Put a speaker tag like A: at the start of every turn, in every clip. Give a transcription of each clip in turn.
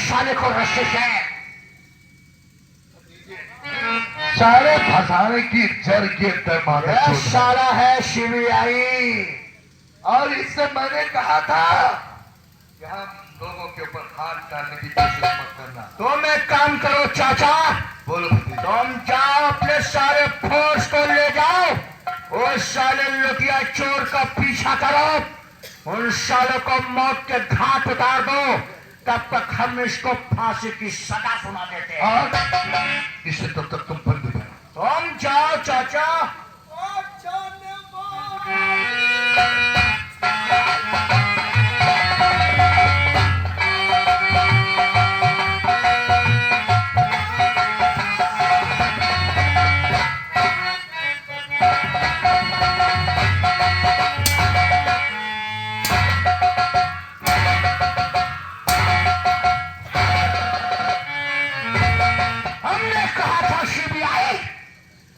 A: साले को रस्से से
B: सारे फसाने की जड़ के दरमाने
A: यह साला है सीबीआई।
B: और इससे मैंने कहा था कि हम लोगों के ऊपर हाथ डालने की कोशिश मत करना।
A: तुम एक काम करो चाचा,
B: बोलो भतीजा।
A: तुम जाओ अपने सारे फोर्स को ले जाओ, वो साले लुटिया चोर का पीछा करो, उन सालों को मौत के घाट उतार दो, तब तक हम इसको फांसी की सजा सुना देते हैं।
B: और इसे तब तक तुम बंद करो।
A: तुम जाओ चाचा।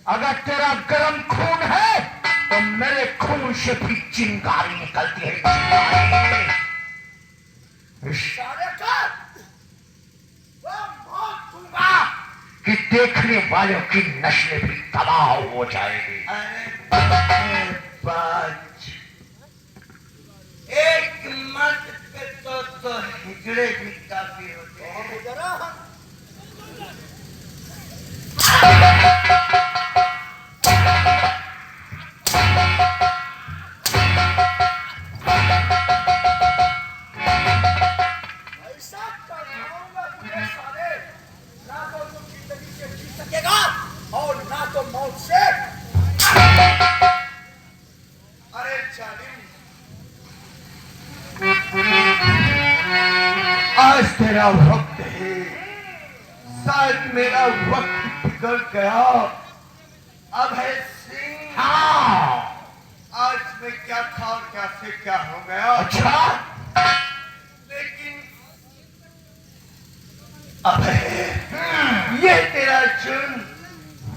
A: अगर तेरा गर्म खून है तो मेरे खून से भी चिंगारी निकलती है, चिंगारी। इशारे कर, मैं मौत दूंगा कि देखने वालों की नस्लें भी तबाह हो जाएगी।
C: अरे बाज, एक मर्द पे तो हिजड़े भी काफी होते हैं।
A: और ना तो मौत से।
C: अरे जालिम, आज तेरा वक्त है, शायद मेरा वक्त बिगड़ गया। अब है सिंह।
A: हाँ,
C: आज में क्या था और क्या से क्या हो गया।
A: अच्छा,
C: लेकिन अब ये तेरा जुर्म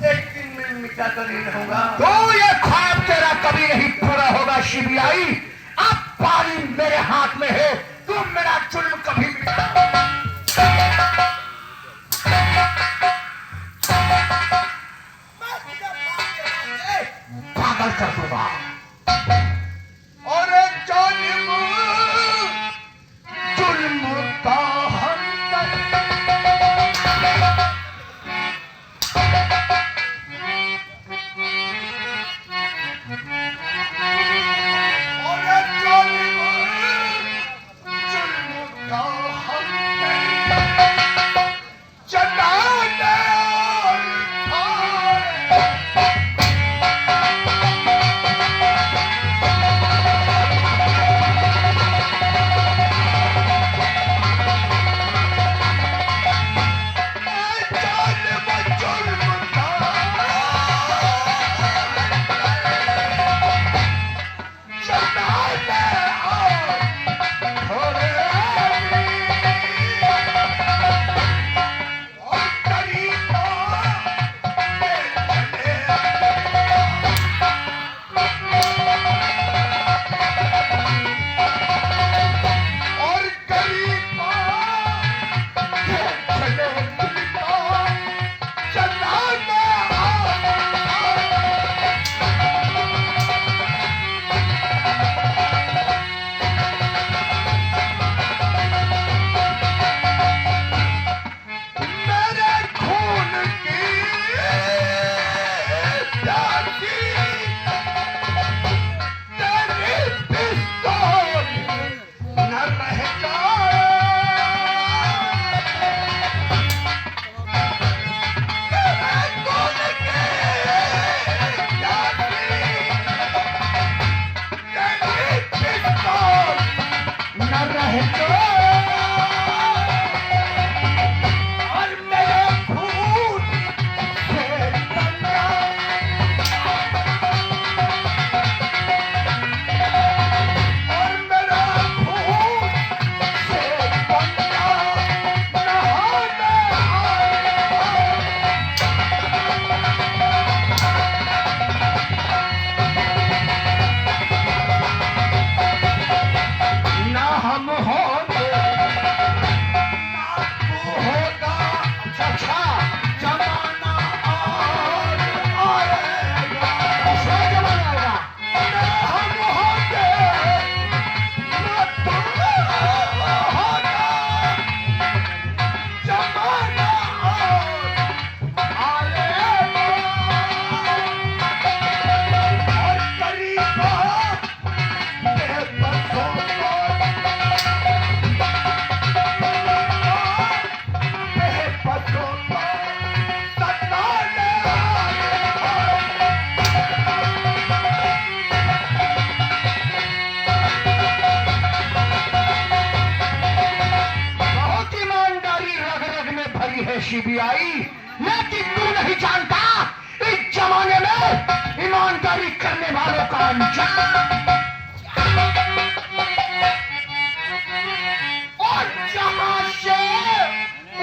C: एक दिन में मिटा तो नहीं होगा।
A: तो ये ख्वाब तेरा कभी नहीं पूरा होगा सीबीआई। अब पारी मेरे हाथ में है, तुम मेरा जुल्म कभी मिटा पागल कर दूंगा।
C: और जालिम,
A: जुल्म का हमदर्द
C: और जालिम,
A: जुल्म सीबीआई, लेकिन तू नहीं जानता इस जमाने में ईमानदारी करने वालों का अंजाम। और जहां से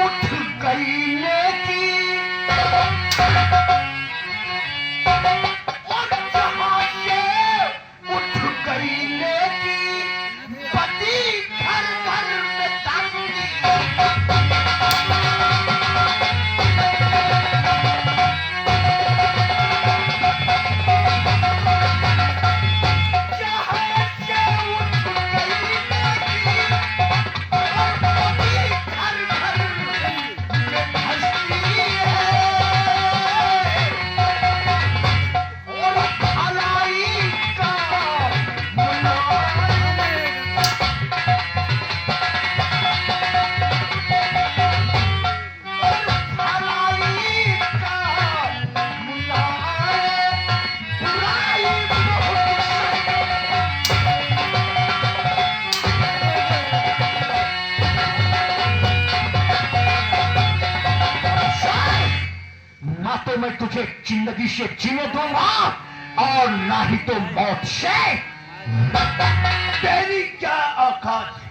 A: उठ गई नेकी, और जहां से उठ गई नेकी, पति घर घर में तंगी। जहां से उठ गई नेकी, और पति घर घर में हंसती है। और भलाई का मुनार, और भलाई का मुनार, बुराई बहुत ना तो मैं तुझे जिंदगी से जीने दूंगा और ना ही तो मौत से।
C: तेरी क्या औकात है?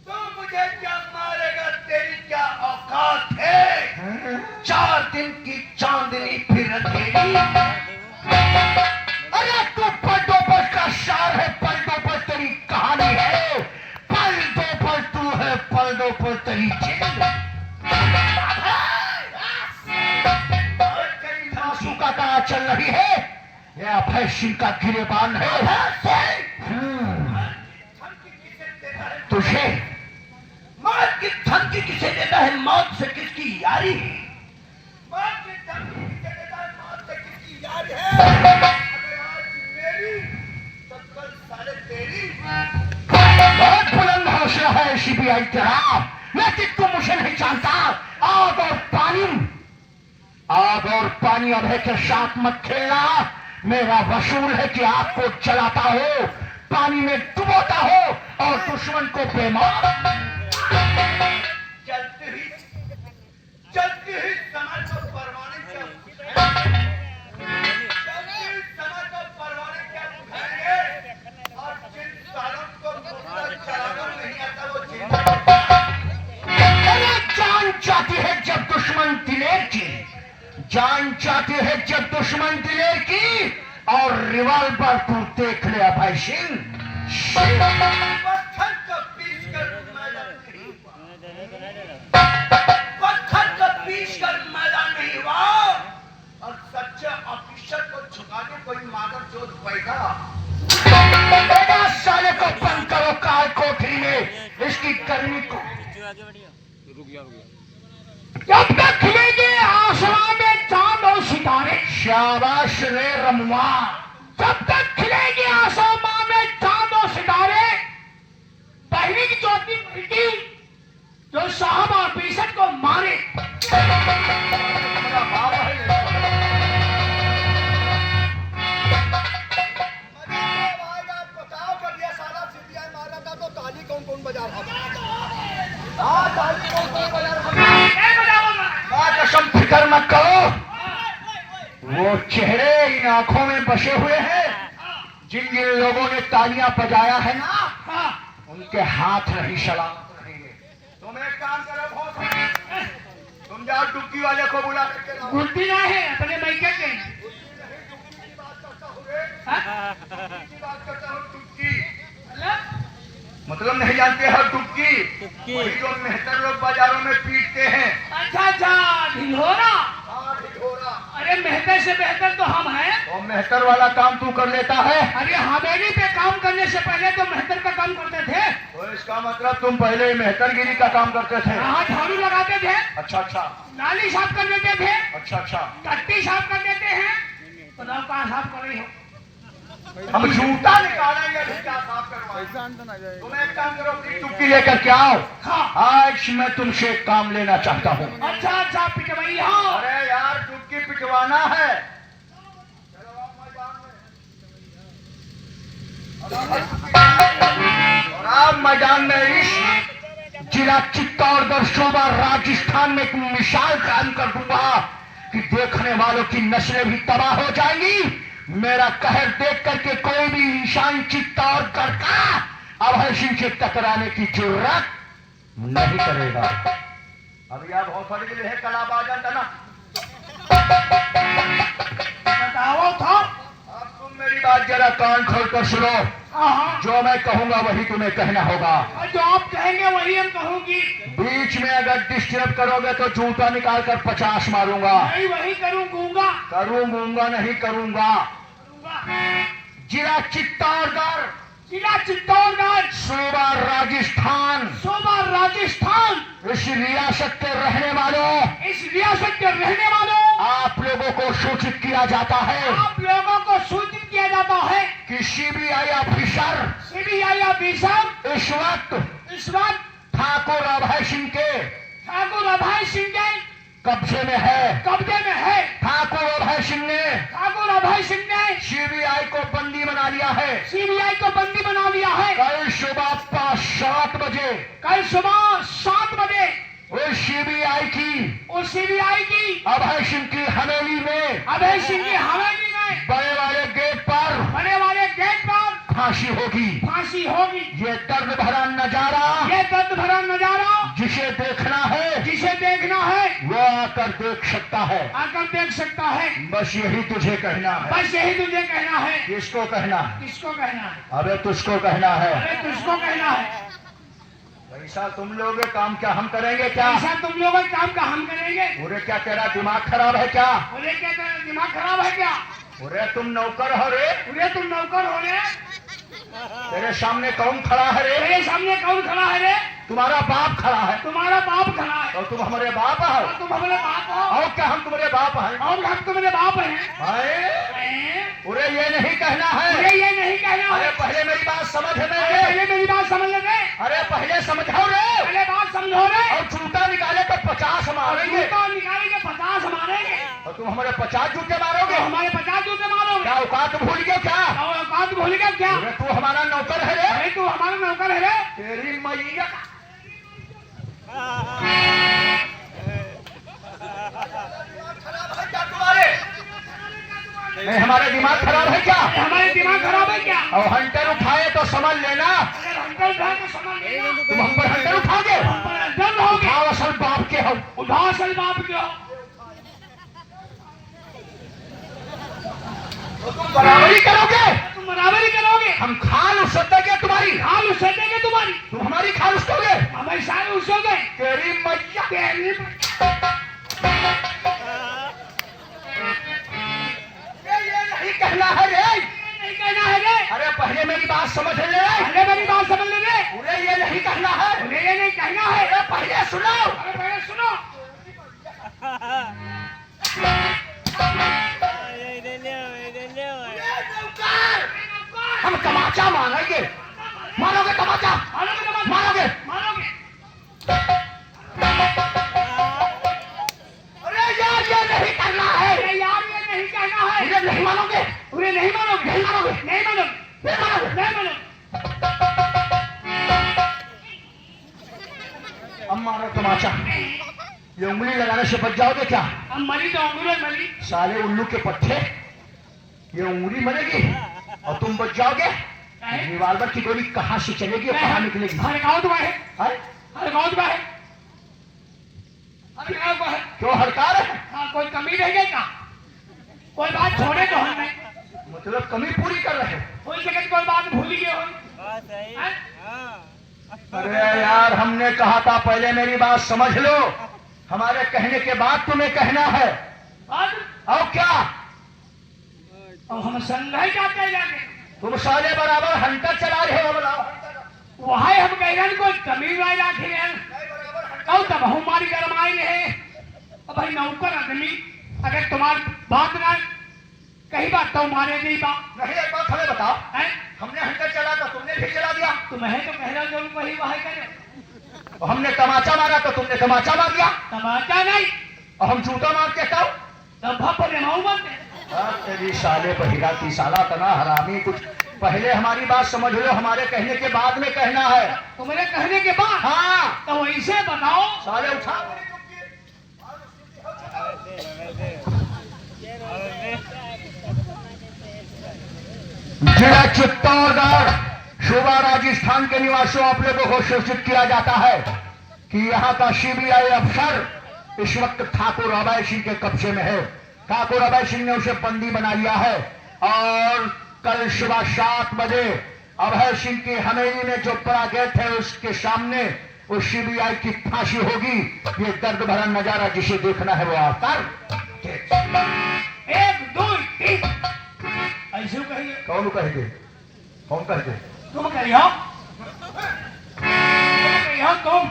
C: तू मुझे क्या मारेगा? तेरी क्या औकात है? 4 दिन की चांदनी फिर अंधेरी।
A: अरे तू पल दो पल का शार है, पल दो पल तेरी कहानी है, पल दो पल तू है, पल दो पल तेरी जिंद। आंसू का कहा चल रही है, यह अभय सिंह का गिरेबान है। तुझे
C: मौत की धमकी किसे देता है? मौत से किसकी यारी है? मौत की धमकी किसे देता है? मौत से किसकी यारी है? अगर आज मेरी तो कल साले तेरी।
A: बहुत बुलंद हौसला है सीबीआई तेरा, लेकिन तू मुझे नहीं जानता। आग और पानी, आग और पानी अभय के साथ मत खेलना। मेरा वसूल है कि आग को जलाता हो, पानी में डुबोता हो और दुश्मन को बेमार।
C: चलती ही समय को परवाने क्या बुझाएंगे? चलती ही समय को परवाने क्या बुझाएंगे? और जिन सालों को मुर्दा चलाना नहीं आता वो जिंदा।
A: अरे जान चाहती है जब दुश्मन दिलेर की, जान चाहती है जब दुश्मन दिलेर की, और रिवाल्वर तू देख ले अभय सिंह।
C: पत्थर को पीस कर मैदान नहीं हुआ। पत्थर को पीस कर मैदान नहीं हुआ। और सच्चे ऑफिसर को झुकाने कोई मादर चोट पैदा।
A: बेटा साले को बंद करो काल कोठरी में, इसकी गर्मी को। जब तक खिलेंगे आसमान में चांद और सितारे, शाबाश रे रमुआ, जब तक खिलेंगे आसमान में चांद और सितारे, पहली की चौथी बेटी जो साहब और बेसत को मारे।
C: मेरा बाप है। बताओ कर दिया साला सीबीआई मारा था तो ताली कौन कौन बजा रहा था? हाँ ताली कौन कौन बजा रहा था?
A: कसम फिक्र मत करो, वो चेहरे इन आंखों में बसे हुए हैं। जिन जिन लोगों ने तालियां बजाया है ना, उनके हाथ नहीं सलामत रहेंगे।
C: तुम एक काम करो भोसड़ी, तुम जाओ डुबकी वाले को बुला करके लाओ।
D: गुलती ना है अपने मैके के।
C: डुबकी की बात करता हूँ रे। डुबकी की बात करता हूँ, डुबकी मतलब नहीं जानते हो? डुबकी वही जो मेहतर लोग बाजारों में पीटते हैं।
D: अच्छा अच्छा, ढिढोरा।
C: हाँ ढिढोरा।
D: अरे मेहतर से बेहतर तो हम हैं।
A: वो मेहतर वाला काम तू कर लेता है।
D: अरे हवेली पे काम करने से पहले तो मेहतर का काम करते थे।
A: तो इसका मतलब तुम पहले मेहतरगिरी का काम करते थे।
D: हाँ, झाड़ू लगाते थे,
A: अच्छा अच्छा,
D: नाली साफ कर देते थे,
A: अच्छा अच्छा।
D: टट्टी साफ कर देते हैं। बताओ कहाँ साफ कर रही हो?
A: हम झूठा निकालेंगे, क्या साफ करवाएं? तुम एक काम करो, अपनी डुबकी लेकर के आओ।
D: हाँ।
A: आज मैं तुमसे एक काम लेना चाहता हूँ।
D: अच्छा अच्छा पिटवाई। हाँ
A: अरे यार डुबकी पिटवाना है। और आप मैदान में इस जिला चित्तौड़गढ़ सूबा राजस्थान में एक मिसाल कायम कर दूंगा कि देखने वालों की नस्लें भी तबाह हो जाएंगी। मेरा कहर देख करके कोई भी इंसान चित्तौड़गढ़ का अभय सिंह से टकराने की जरूरत नहीं करेगा। अभी आप हौसले के लिए है, कल आप आ जाता ना।
D: बताओ था।
A: अब तुम मेरी बात जरा कान खोलकर सुनो।
D: हाँ,
A: जो मैं कहूंगा वही तुम्हें कहना होगा।
D: और जो आप कहेंगे वही हम कहूंगी।
A: बीच में अगर डिस्टर्ब करोगे तो जूता निकाल कर 50 मारूंगा।
D: नहीं, वही करूंगा।
A: करूंगा नहीं करूंगा। जिला चित्तौड़गढ़,
D: जिला चित्तौड़गढ़,
A: सूबा राजस्थान,
D: सूबा राजस्थान।
A: इस रियासत के रहने वालों,
D: इस रियासत के रहने वालों,
A: आप लोगों को सूचित किया जाता है
D: आप लोगों को सूचित किया जाता है
A: कि सीबीआई ऑफिसर
D: सीबीआई ऑफिसर
A: इस वक्त ठाकुर अभय सिंह के
D: ठाकुर अभय सिंह के
A: कब्जे में है।
D: ठाकुर अभय सिंह ने
A: सीबीआई को बंदी बना लिया है।
D: सीबीआई को बंदी बना लिया है।
A: कल सुबह 7 बजे
D: कल सुबह 7 बजे
A: उस सीबीआई की अभय सिंह की हवेली में
D: अभय सिंह की हवेली में
A: बड़े वाले गेट पर फांसी होगी। ये दर्द भरा नजारा जिसे देखना है वो आकर देख सकता है। बस यही तुझे कहना है। किसको कहना है? अबे तुझको कहना है। ऐसा तुम लोग काम क्या हम करेंगे क्या?
D: ऐसा तुम लोग काम का हम करेंगे।
A: अरे क्या तेरा दिमाग खराब है क्या?
D: बोले क्या तेरा दिमाग खराब है क्या?
A: अरे तुम नौकर हो रे?
D: बोले तुम नौकर हो रे?
A: तेरे सामने कौन खड़ा है रे?
D: तेरे सामने कौन खड़ा है रे?
A: तुम्हारा बाप खड़ा है।
D: तुम्हारा बाप खड़ा है।
A: और तुम हमारे बाप हो?
D: और तुम हमारे बाप हो।
A: और क्या हम तुम्हारे बाप हैं?
D: और हम तुम्हारे बाप हैं।
A: अरे ये नहीं कहना
D: अरे
A: है।
D: ये नहीं कहना
A: अरे
D: है।
A: पहले मेरी बात समझ में।
D: पहले मेरी बात समझ ले।
A: अरे पहले समझाओ रे।
D: पहले बात समझो रे।
A: और जूता निकाले तो 50 मारेंगे।
D: जूता निकालेंगे 50 मारेंगे।
A: और तुम हमारे 50 जूते मारोगे?
D: तो हमारे 50 जूते मारोगे।
A: क्या औकात भूल गए क्या?
D: और औकात भूल गया क्या?
A: अरे तू हमारा नौकर है रे?
D: अरे तू हमारा नौकर है रे?
A: तेरी मैया नहीं, हमारे दिमाग खराब है क्या?
D: हमारे दिमाग खराब है क्या?
A: और हंटर उठाए तो समझ लेना।
D: अगर हंटर उठाए तो समझ लेना।
A: तुम हम पर हंटर उठाओगे?
D: हम पर हंटर रहोगे।
A: उठाओ, असल बाप के हो।
D: उठाओ असल बाप के हो।
A: तुम बराबरी करोगे?
D: तुम बराबरी करोगे।
A: हम खाल उसके तुम्हारी।
D: खाल उसके तुम्हारी।
A: तुम हमारी खाल उसकोगे?
D: हमारे सारे उसोगे।
A: तेरी मैया
D: तेरी
A: ये नहीं कहना है रे।
D: नहीं कहना है रे।
A: अरे पहले मेरी बात समझ ले।
D: पहले मेरी बात समझ ले रे।
A: पूरे ये नहीं कहना है।
D: उन्हें ये नहीं कहना है।
A: अरे पहले सुनो।
D: अरे पहले सुनो।
A: हम तमाचा मारेंगे। मारोगे तमाचा? मारोगे? अरे यार ये नहीं करना है।
D: अरे यार ये नहीं कहना है।
A: मुझे नहीं मानोगे?
D: उन्हें नहीं मानोगे।
A: नहीं मानोगे?
D: नहीं मानोगे।
A: नहीं मानोगे?
D: नहीं मानोगे।
A: अब मारो तमाचा। ये उंगली लगाने से बच जाओगे क्या?
D: अब मरी तो उंगली मरी।
A: साले उल्लू के पट्टे, ये उंगली मरेगी और तुम बच जाओगे। रिवाल्वर की गोली कहाँ से चलेगी और कहाँ निकलेगी?
D: हर गाँव तो है।
A: हैं?
D: हर गाँव तो है। हर गाँव को है।
A: क्यों हड़कार है?
D: हाँ, कोई कमी रह गई क्या? कोई बात छोड़े तो हमें।
A: मतलब कमी पूरी कर रहे हो?
D: कोई जगह कोई बात भूल गई हो। हैं?
A: अरे यार हमने कहा था पहले मेरी बात समझ लो। हमारे कहने के बाद तुम्हें कहना है। और क्या?
D: और हम संघाई जाते हैं जाके।
A: तुम साले बराबर हंटर चला रहे हो। बताओ
D: वहाँ हम कह रहे हैं कोई कमी वाई राखी है। और तब हमारी गरमाई है। अब भाई नौकर आदमी अगर तुम्हारी बात ना कही बात तो मारे नहीं बात
A: नहीं। एक बात हमें बताओ,
D: है।
A: हमने हंटर चला तो तुमने भी चला दिया।
D: तुम्हें तो कह रहा जो वही वही करे।
A: और हमने तमाचा मारा तो तुमने तमाचा मार दिया।
D: तमाचा नहीं
A: और हम जूता मार के कहूं
D: तो भप माऊ बनते।
A: तेरी साले पहिरा की साला तना हरामी। कुछ पहले हमारी बात समझ लो। हमारे कहने के बाद में कहना है।
D: तुम्हारे कहने के बाद
A: हाँ
D: तो वही
A: साले उठा। जिला चित्तौड़गढ़ सूबा राजस्थान के निवासियों आप लोगों को सूचित किया जाता है कि यहाँ का सीबीआई अफसर इस वक्त ठाकुर अभय सिंह के कब्जे में है। ठाकुर अभय सिंह ने उसे बंदी बना लिया है और कल सुबह 7 बजे अभय सिंह की हवेली में जो बड़ा गेट है उसके सामने उस सीबीआई की फांसी होगी। ये दर्द भरा नजारा जिसे देखना है वो आकर
D: 1 2 3 ऐसे कहिए।
A: कौन कहेंगे? कौन कहेंगे?
D: तुम कहियो, तुम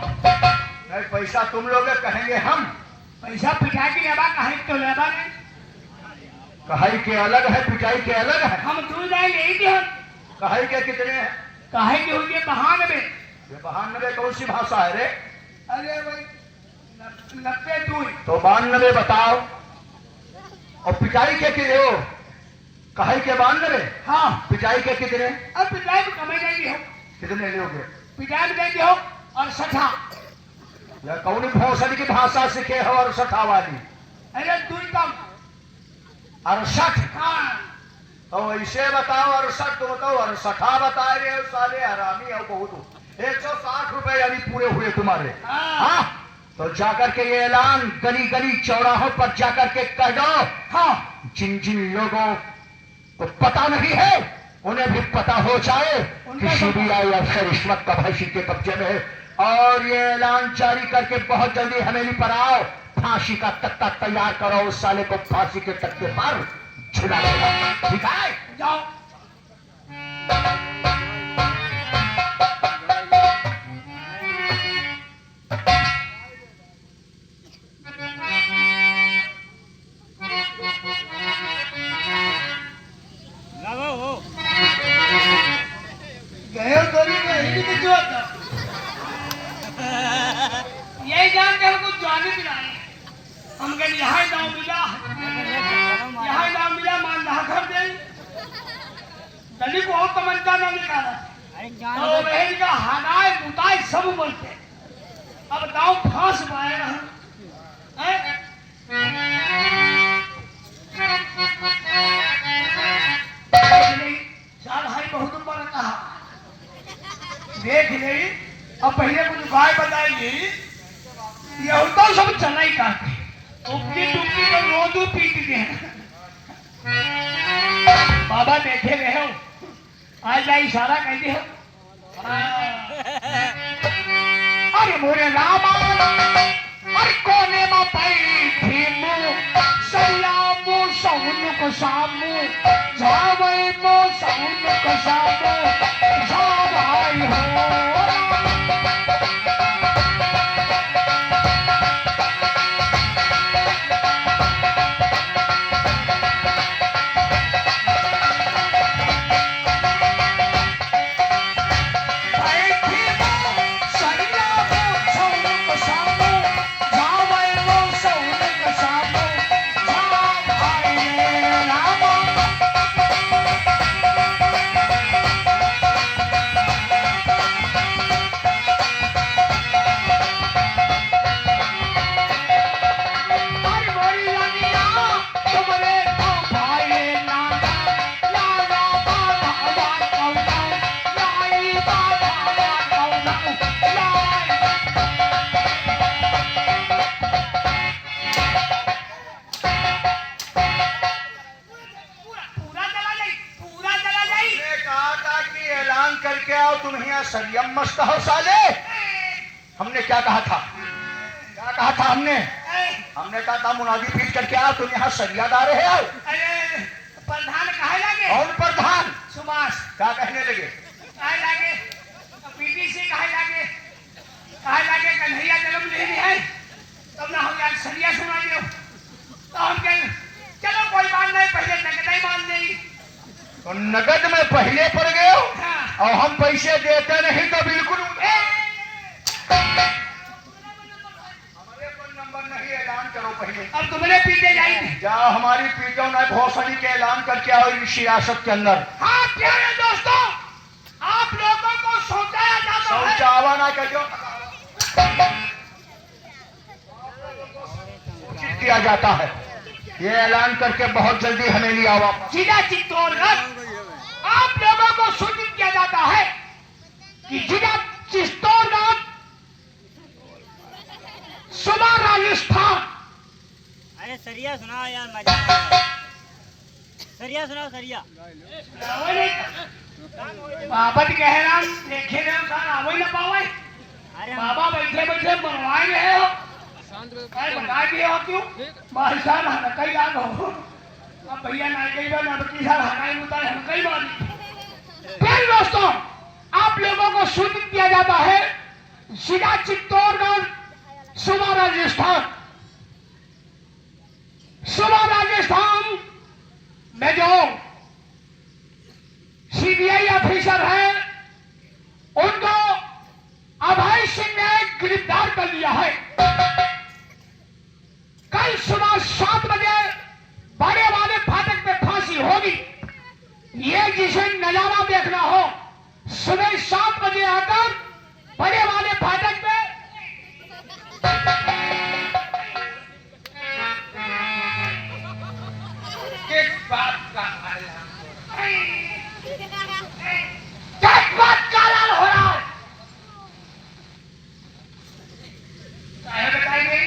A: नहीं, पैसा तुम लोग कहेंगे हम।
D: पैसा पिटाई की लेबा कहीं तो लेबा नहीं।
A: कहाई के अलग है, पिटाई के अलग है।
D: हम दूर जाएंगे यही थी। हम
A: कहाई के कितने हैं?
D: कहे के होंगे 92।
A: ये 92 कौन सी भाषा है रे?
D: अरे भाई 92
A: तो 92 बताओ। और पिटाई के कितने हो? कहाई के 92।
D: हाँ
A: पिटाई के कितने?
D: अब पिटाई में कमाई देंगे हो,
A: कितने लोगे?
D: पिटाई में देंगे हो और सठा।
A: या कौन भोसड़ी की भाषा सीखे हो? और सठा वाली?
D: अरे 2 कम
A: 68।
D: हाँ
A: तो ऐसे बताओ 68 तो बताओ 68 बता रहे हो साले, हरामी हो बहुत। 160 रुपए यानी पूरे हुए तुम्हारे। हाँ तो जाकर के ये ऐलान गली गली चौराहों पर जाकर के कह दो। हाँ जिन जिन लोगों को पता नहीं है उन्हें भी पता हो जाए कि सीबीआई अफसर इस वक्त अभय सिंह के कब्जे में है। और ये ऐलान जारी करके बहुत जल्दी हवेली पर आओ, फांसी का तख्ता तैयार करो, उस साले को फांसी के तख्ते पर झुला देगा। ठीक है
D: जाओ। गए तो नहीं जो यही जान के हमको जाने दिलाए। हम कहीं यहाँ गाँव मिला, यहाँ गाँव मिला मान घर दे दली को और तमंचा ना निकाला तो बहन का हनाए बुताए सब बोलते। अब गाँव फांस पाएगा साल भाई बहुत ऊपर कहा देख ले। अब पहले कुछ गाय बताएगी ये तो सब चना ही काटे उक्की टुक्की को रोदू पीट दे। बाबा बैठे रहे हो आज जा इशारा कहते हो। अरे मोरे रामा अरे कोने में बैठी मु सलामु सौनु को सामू जावे मो सौनु को सामू जावाई हो।
A: करके आओ तुम यहाँ संयम मस्त हो साले। हमने क्या कहा था? क्या कहा था हमने? हमने कहा था मुनादी पीट करके आओ, तुम यहाँ सरियादार है। आओ।
D: अरे प्रधान कहे लगे?
A: कौन प्रधान?
D: सुभाष।
A: क्या कहने लगे?
D: कहे लगे पीटीसी कहे लगे कन्हैया जन्म नहीं है तब ना हम यार सरिया सुना दियो। तो हम कहें चलो कोई बात नहीं पहले नगद ही मान देगी।
A: तो नगद में पहले पड़ गए हो।
D: हाँ।
A: और हम पैसे देते नहीं तो बिल्कुल हमारे कोई नंबर नहीं। ऐलान करो पहले।
D: अब तुमने पीटे जाएंगे।
A: जाओ हमारी पीटो न भोसड़ी के ऐलान करके आओ इस सियासत के अंदर।
D: हाँ प्यारे दोस्तों आप लोगों को सोचाया जाता है।
A: शौचावा ना कहो। किया जाता है। ये ऐलान करके बहुत जल्दी हमें लिया वापस।
D: जिला चित्तौड़गढ़ आप लोगों को सूचित किया जाता है कि जिला चित्तौड़गढ़ सुबह राजस्थान।
E: अरे सरिया सुनाओ यार, मजा आया। सरिया सुनाओ, सरिया।
D: बाबा कह रहा देखे रहे हो सर, आवो ही ना पावे।
E: अरे
D: बाबा बैठे बैठे बनवाए रहे हो, बता दिए हो क्यों भाई साहब हम कई लाग हो। अब भैया ना कई बार ना बच्ची साहब हटाई उतारे हम कई बार। फिर दोस्तों आप लोगों को सूचित किया जाता है जिला चित्तौड़गढ़ सुबह राजस्थान। सुबह राजस्थान में जो सीबीआई ऑफिसर है उनको अभय सिंह ने गिरफ्तार कर लिया है। कल सुबह 7 बजे बड़े वाले फाटक पे फांसी होगी। ये जिसे नजारा देखना हो सुबह 7 बजे आकर बड़े वाले फाटक पे
C: किस बात का
D: किस बात का ऐलान हो रहा है? चाहे बताइए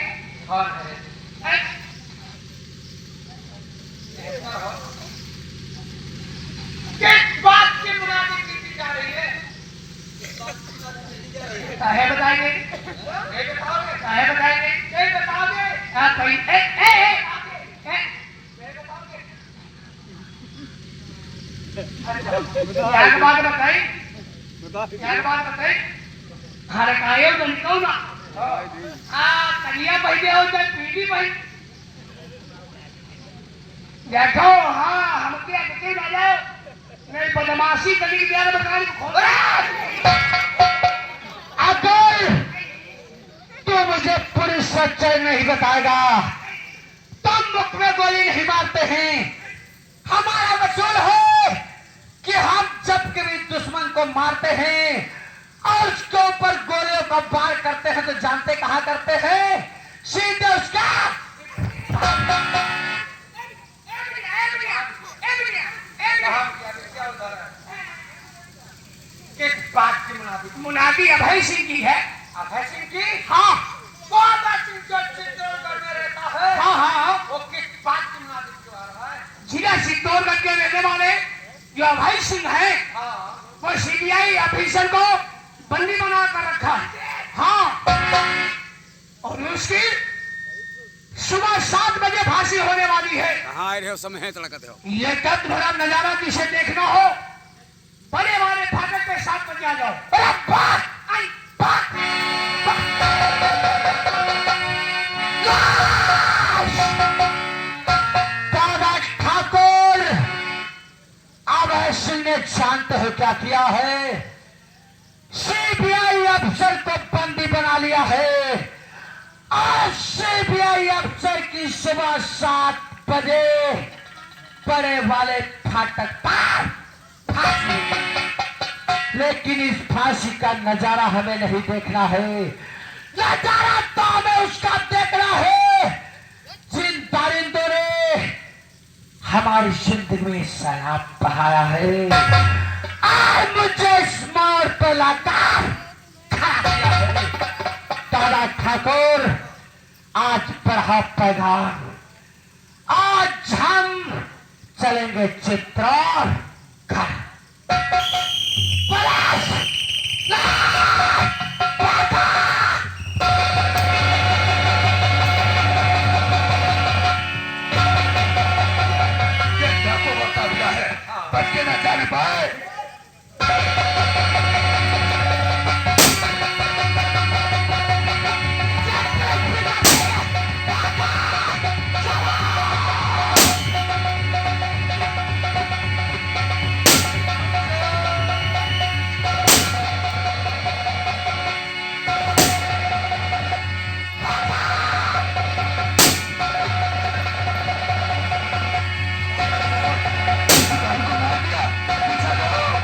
C: कौन है? किस बात की मुनादी की जा रही है?
D: चाहे बताइए
C: नहीं बताओगे?
D: चाहे बताइए
C: नहीं बताओगे?
D: हाँ कहीं क्या बात बताई क्या बात बताई हर कायो बनतो ना कलिया पहले हो जाए पीढ़ी भाई देखो। हाँ हमके अटके ना जाओ नहीं बदमाशी कली बिहार मकान खोल।
A: अगर तू मुझे पूरी सच्चाई नहीं बताएगा तो मुख में गोली नहीं मारते हैं। हमारा वसूल है कि हम जब कभी दुश्मन को मारते हैं और उसके ऊपर गोलियों का वार करते हैं तो जानते कहां करते हैं? सीधे उसका
C: क्या उधर है? किस बात की मुनादी?
D: मुनादी अभय सिंह की है।
C: अभय सिंह की?
D: हाँ
C: वो अभय सिंह जो चित्तौड़गढ़ में रहता है,
D: हाँ हाँ
C: वो किस बात की मुनादी क्यों आ रहा है?
D: जिला चित्तौड़गढ़ के रहने वाले जो अभय सिंह है
C: हाँ,
D: वो सीबीआई ऑफिसर को बंदी बना कर रखा है। हाँ और उसकी सुबह 7 बजे फांसी होने वाली है।
F: कहाँ आए रहे हो समय है तड़कते हो।
D: ये तट भरा नजारा जिसे देखना हो बड़े वाले फाटक पे 7 बजे आ जाओ। अरे बात आई बात
A: दादा ठाकुर अभय सिंह ने जानते हो क्या किया है? सीबीआई अफसर को बंदी बना लिया है। आज सीबीआई अफसर की सुबह 7 बजे बड़े वाले फाटक पर फांसी। लेकिन इस फांसी का नजारा हमें नहीं देखना है। नजारा तो हमें उसका देखना है जिन परिंदों ने हमारी जिंदगी में सैलाब बहाया है और मुझे इस मोड़ पर लाकर खड़ा किया है। दादा ठाकुर आज बढ़ा पैगाम। आज हम चलेंगे चित्तौड़गढ़।
B: ये डाको बता दिया है, बच के न जाने पाए। पीछा करो।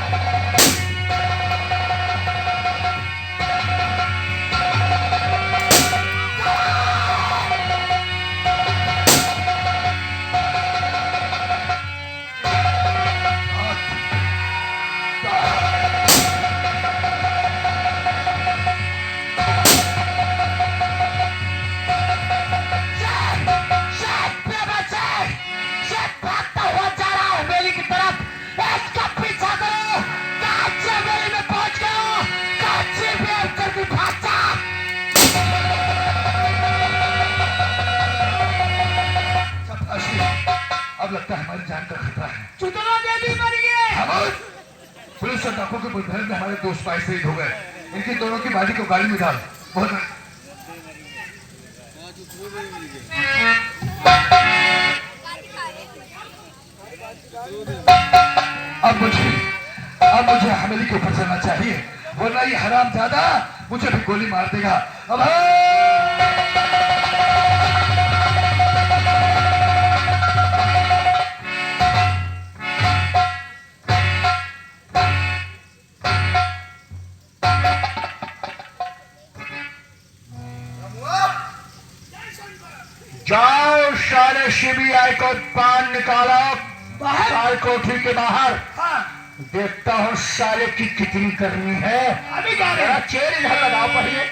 B: लगता है हमारी जान का खतरा है।
D: चुतला देवी मर गए।
B: खामोश! पुलिस और डाकुओं के मुठभेड़ में हमारे 2 सिपाही शहीद हो गए। इनकी दोनों की बाजी को गाड़ी में डाल। बहुत अब मुझे हवेली के ऊपर चलना चाहिए, वरना ये हरामजादा मुझे भी गोली मार देगा। अब
A: जाओ साले सीबीआई को बाहर निकालो, बाहर कोठी के बाहर।
D: हाँ
A: देखता हूँ साले की कितनी करनी है।
D: अभी जा रहे
A: जरा
D: हैं।
A: चेयर इधर लगाओ पहले।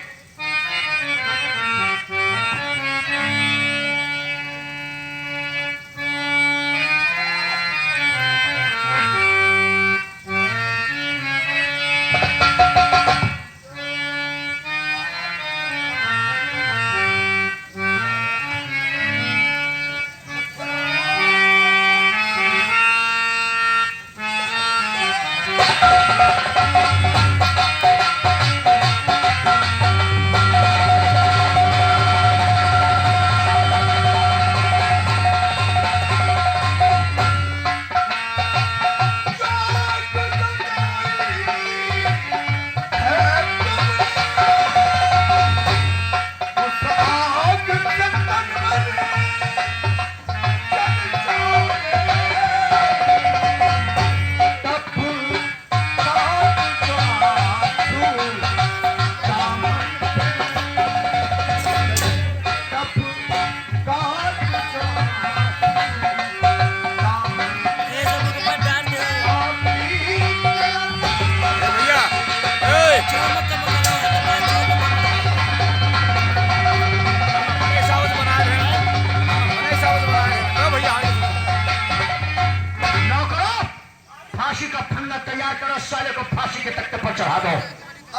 A: फांसी का फंदा तैयार करो, साले को फांसी के तख्ते पर चढ़ा दो।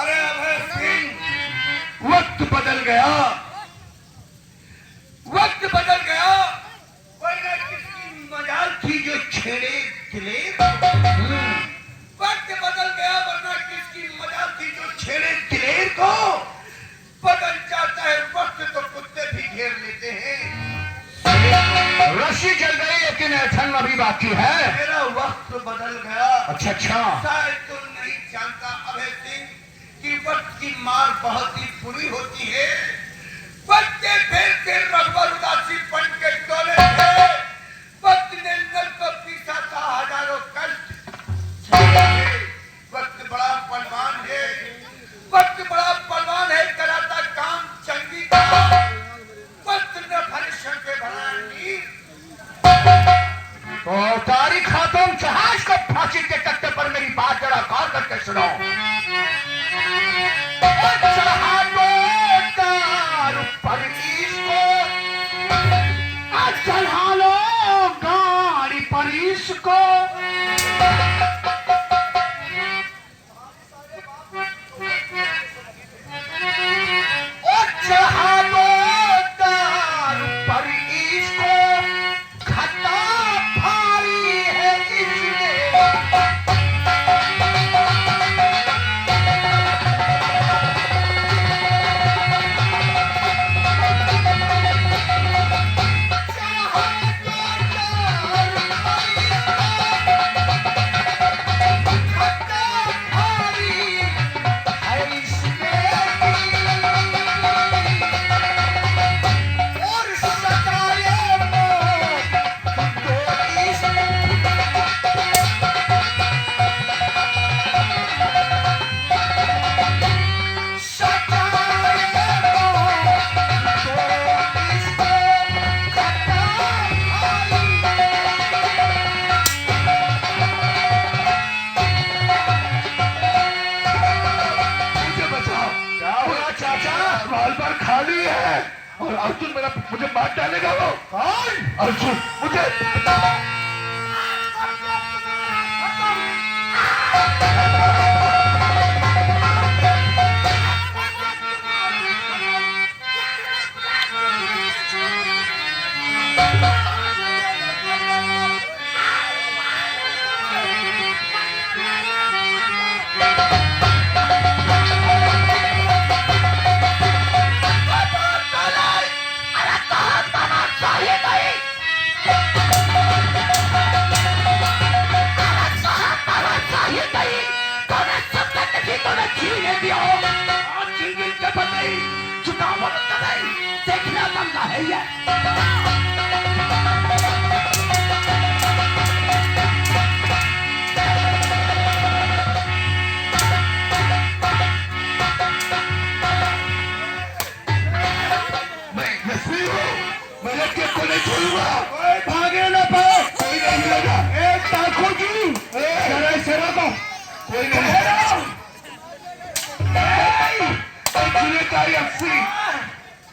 C: अरे अभय सिंह,
B: वक्त बदल गया, वक्त बदल गया।
C: वरना किसकी मजाल थी जो छेड़े दिले। वक्त बदल गया, वरना किसकी मजाल थी जो छेड़े दिलेर को। बदल जाता है वक्त तो कुत्ते भी घेर लेते हैं।
A: रस्सी जल गई लेकिन ऐठन अभी बाकी है।
C: मेरा वक्त बदल गया।
A: अच्छा अच्छा,
C: शायद तुम नहीं जानता अभय सिंह कि वक्त की मार बहुत ही बुरी होती है। वक्त के फेर से रघुवर उदासी बन के डोले थे। वक्त ने नल को पीसा था हजारों कष्ट। वक्त बड़ा बलवान है, वक्त बड़ा बलवान है, कराता काम चंगी का। वक्त ने फरिश्तों के भला नीर।
A: तो तारीख खातून जहाज को फांसी के तख्ते पर मेरी बात जरा गौर करके सुनो। चढ़ा दो तार पर इसको,
D: चढ़ा लो गाड़ी पर इसको।
A: और चढ़ा दो तार पर इसको, खता भारी है इसलिए।
B: खाली है और अर्जुन मेरा मुझे मार डालेगा। वो कौन? अर्जुन मुझे
C: होता भाई देखना बनता है ये
B: मैं फ्री हूँ। मैं लड़के को नहीं छोड़ूंगा। भागे ना पाओ। कोई नहीं मिलेगा। ताको जी जरा इसे रोको। कोई नहीं मिलेगा। जिले का ये फ्री